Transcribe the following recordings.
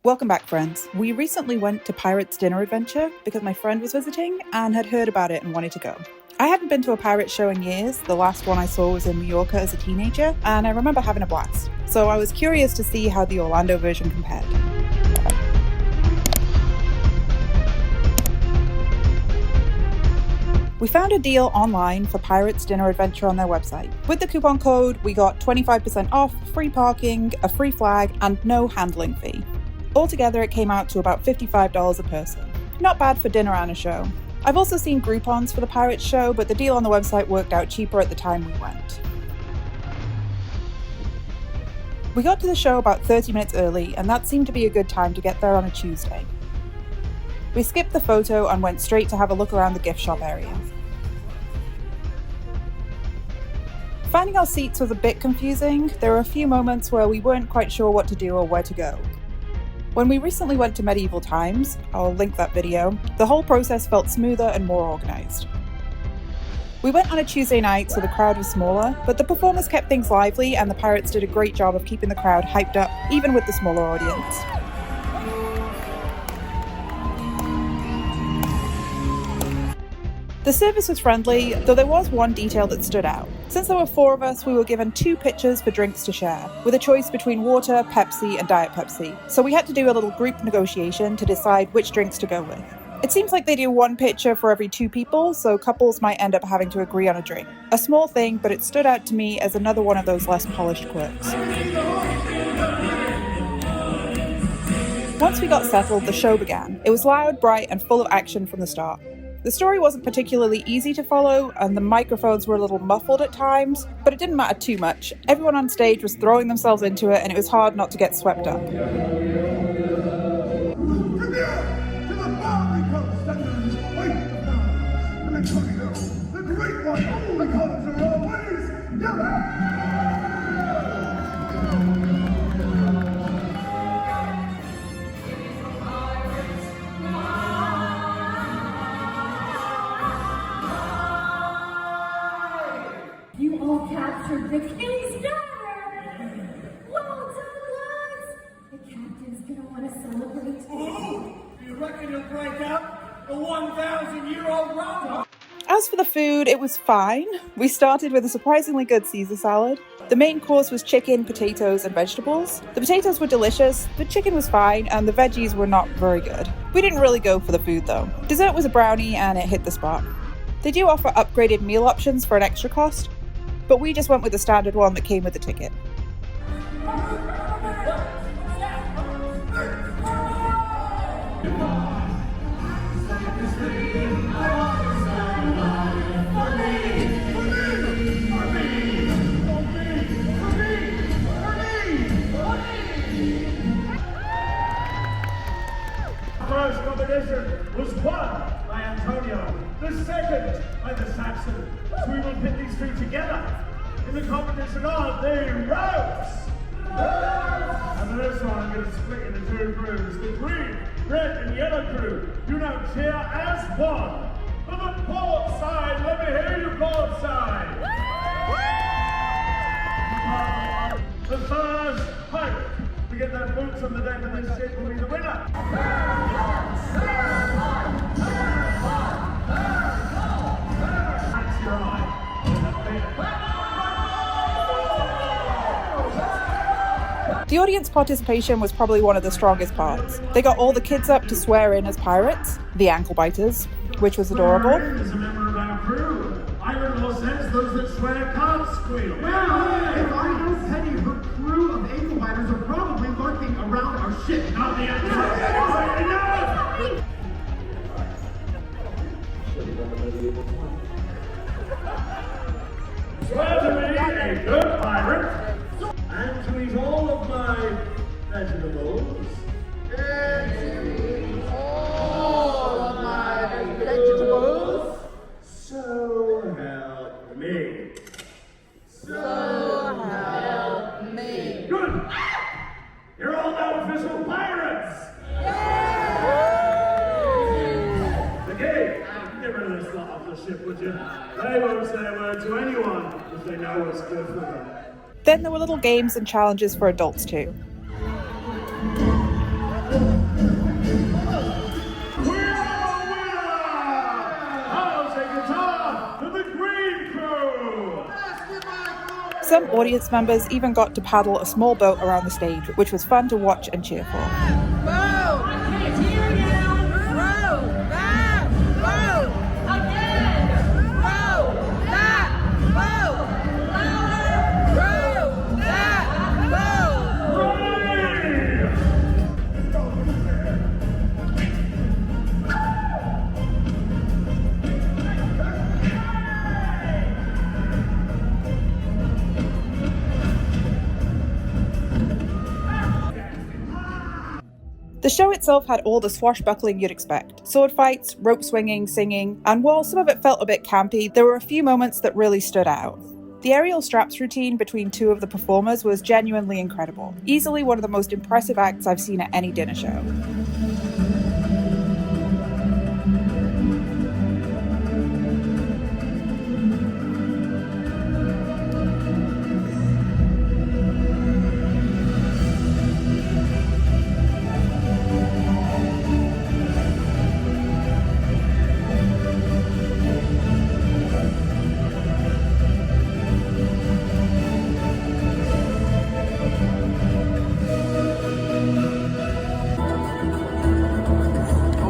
Welcome back, friends. We recently went to Pirates Dinner Adventure because my friend was visiting and had heard about it and wanted to go. I hadn't been to a pirate show in years. The last one I saw was in Mallorca as a teenager, and I remember having a blast. So I was curious to see how the Orlando version compared. We found a deal online for Pirates Dinner Adventure on their website. With the coupon code, we got 25% off, free parking, a free flag, and no handling fee. Altogether, it came out to about $55 a person. Not bad for dinner and a show. I've also seen Groupons for the Pirates show, but the deal on the website worked out cheaper at the time we went. We got to the show about 30 minutes early, and that seemed to be a good time to get there on a Tuesday. We skipped the photo and went straight to have a look around the gift shop area. Finding our seats was a bit confusing. There were a few moments where we weren't quite sure what to do or where to go. When we recently went to Medieval Times, I'll link that video, the whole process felt smoother and more organised. We went on a Tuesday night, so the crowd was smaller, but the performers kept things lively and the Pirates did a great job of keeping the crowd hyped up, even with the smaller audience. The service was friendly, though there was one detail that stood out. Since there were 4 of us, we were given 2 pitchers for drinks to share, with a choice between water, Pepsi, and Diet Pepsi. So we had to do a little group negotiation to decide which drinks to go with. It seems like they do 1 pitcher for every 2 people, so couples might end up having to agree on a drink. A small thing, but it stood out to me as another one of those less polished quirks. Once we got settled, the show began. It was loud, bright, and full of action from the start. The story wasn't particularly easy to follow, and the microphones were a little muffled at times, but it didn't matter too much. Everyone on stage was throwing themselves into it, and it was hard not to get swept up. Captured the king's daughter! Well done, lads! The captain's gonna want to celebrate. Oh, you reckon you'll break up a 1,000-year-old robber? As for the food, it was fine. We started with a surprisingly good Caesar salad. The main course was chicken, potatoes, and vegetables. The potatoes were delicious, the chicken was fine, and the veggies were not very good. We didn't really go for the food though. Dessert was a brownie and it hit the spot. They do offer upgraded meal options for an extra cost, but we just went with the standard one that came with the ticket. The first competition was won by Antonio, the second by the Saxon. So we will pit these 2 together in the competition of the ropes. And for this one, I'm going to split into 2 crews. The green, red, and yellow crew, you now cheer as one. For the port side, let me hear you, port side. The first pirate to get their boots on the deck of this ship will be the winner. That's your eye. The audience participation was probably one of the strongest parts. They got all the kids up to swear in as pirates, the ankle biters, which was adorable. As a member of our crew, Iron Law says those that swear can't squeal. Well, if I know Penny, her crew of ankle biters are probably lurking around our ship. Not the answer. Enough! Swear to me, a good pirate, and to eat all of my vegetables. All of my vegetables. So help me. So help me. Good! You're all now official pirates! The gate! Get rid of this lot off the ship, would you? They won't say a word to anyone if they know what's good for them. Then there were little games and challenges for adults too. Some audience members even got to paddle a small boat around the stage, which was fun to watch and cheer for. The show itself had all the swashbuckling you'd expect. Sword fights, rope swinging, singing, and while some of it felt a bit campy, there were a few moments that really stood out. The aerial straps routine between two of the performers was genuinely incredible. Easily one of the most impressive acts I've seen at any dinner show.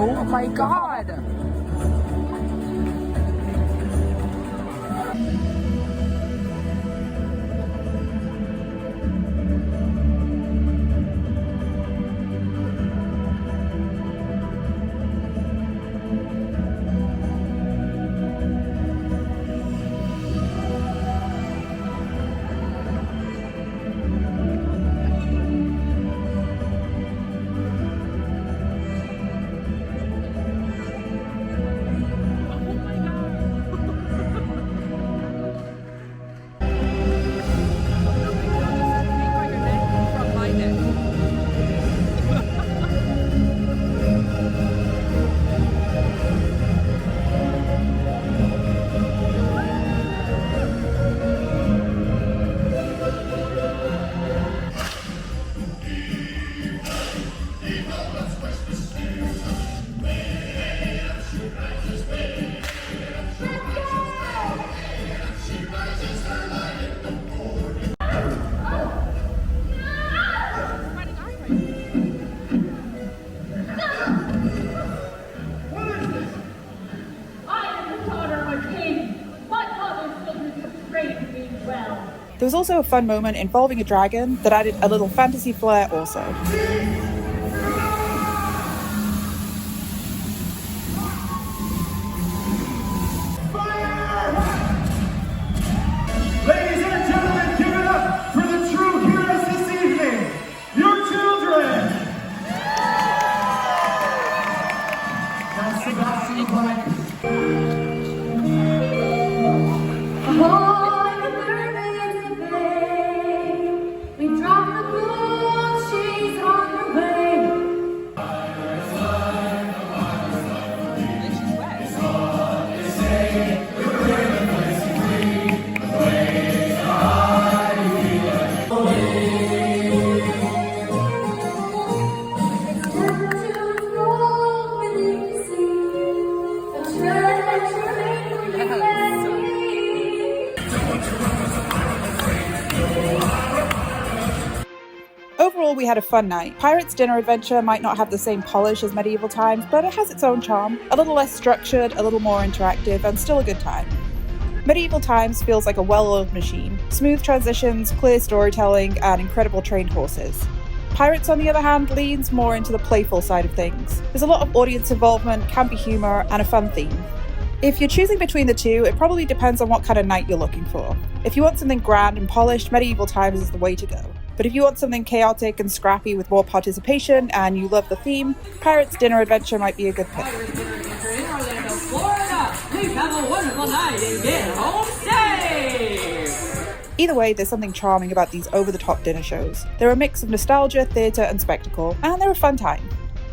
Oh my god! There was also a fun moment involving a dragon that added a little fantasy flair also. Ladies and gentlemen, give it up for the true heroes this evening, your children! That's Sebastian Black. Ahoy, the mermaids in the bay. We drop the gold, she's on her way. Temperatures roll beneath the sea. A treasure ain't Overall, we had a fun night. Pirates Dinner Adventure might not have the same polish as Medieval Times, but it has its own charm. A little less structured, a little more interactive, and still a good time. Medieval Times feels like a well-oiled machine. Smooth transitions, clear storytelling, and incredible trained horses. Pirates, on the other hand, leans more into the playful side of things. There's a lot of audience involvement, campy humour, and a fun theme. If you're choosing between the two, it probably depends on what kind of night you're looking for. If you want something grand and polished, Medieval Times is the way to go. But if you want something chaotic and scrappy with more participation and you love the theme, Pirates Dinner Adventure might be a good pick. Either way, there's something charming about these over-the-top dinner shows. They're a mix of nostalgia, theatre, and spectacle, and they're a fun time.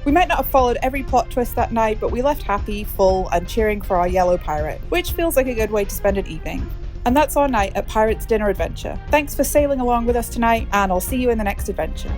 We might not have followed every plot twist that night, but we left happy, full, and cheering for our yellow pirate, which feels like a good way to spend an evening. And that's our night at Pirates Dinner Adventure. Thanks for sailing along with us tonight, and I'll see you in the next adventure.